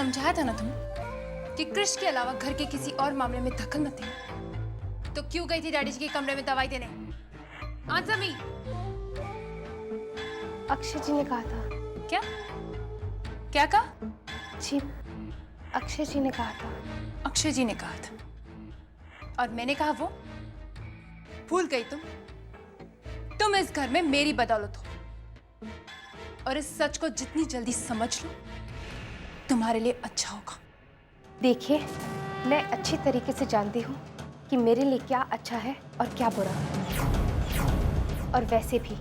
समझाया था ना तुम्हें कि कृष के अलावा घर के किसी और मामले में दखल मत देना। तो क्यों गई थी डैडी जी के कमरे में दवाई देने? Answer me. अक्षय जी ने कहा था। क्या क्या कहा? जी, अक्षय जी ने कहा था। अक्षय जी ने कहा था और मैंने कहा वो? भूल गई तुम इस घर में मेरी बदौलत हो और इस सच को जितनी जल्दी समझ लो तुम्हारे लिए अच्छा होगा। देखिए, मैं अच्छी तरीके से जानती हूँ कि मेरे लिए क्या अच्छा है और क्या बुरा। और वैसे भी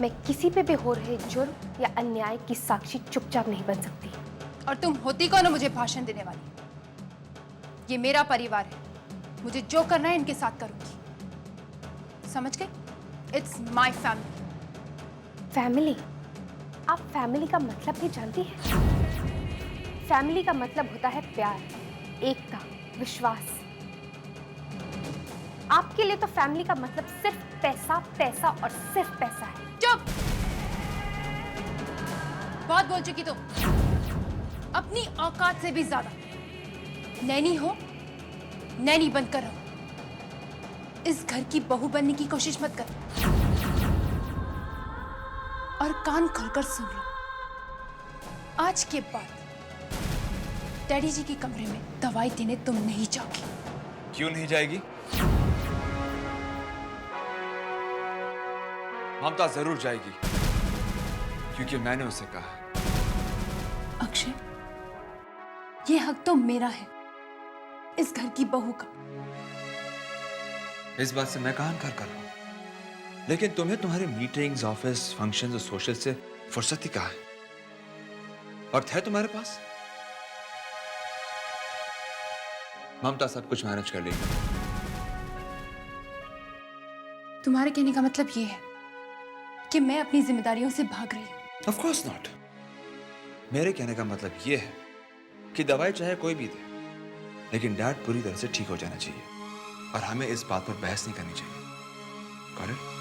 मैं किसी पे भी हो रहे जुर्म या अन्याय की साक्षी चुपचाप नहीं बन सकती। और तुम होती कौन हो मुझे भाषण देने वाली? ये मेरा परिवार है, मुझे जो करना है इनके साथ करूंगी, समझ गई? It's my family. फैमिली? आप फैमिली का मतलब भी जानती हैं? फैमिली का मतलब होता है प्यार, एकता, विश्वास। आपके लिए तो फैमिली का मतलब सिर्फ पैसा, पैसा और सिर्फ पैसा है। चुप! बहुत बोल चुकी तुम। अपनी औकात से भी ज्यादा नैनी हो, नैनी बनकर रहो। इस घर की बहू बनने की कोशिश मत करो। और कान खोलकर सुन लो, आज के बाद डैडी जी के कमरे में दवाई देने तुम नहीं जाओगी। क्यों नहीं जाएगी? ममता जरूर जाएगी, क्योंकि मैंने उसे कहा। अक्षय, ये हक तो मेरा है, इस घर की बहू का। इस बात से मैं कहां इनकार कर रहा हूं, लेकिन तुम्हें तुम्हारे मीटिंग्स, ऑफिस, फंक्शंस और सोशल से फुर्सत ही कहां है? वक्त है तुम्हारे पास? ममता सब कुछ मैनेज कर लेगी। तुम्हारे कहने का मतलब ये है कि मैं अपनी जिम्मेदारियों से भाग रही हूं? Of course not. मेरे कहने का मतलब ये है कि दवाई चाहे कोई भी दे, लेकिन डैड पूरी तरह से ठीक हो जाना चाहिए और हमें इस बात पर बहस नहीं करनी चाहिए। Got it?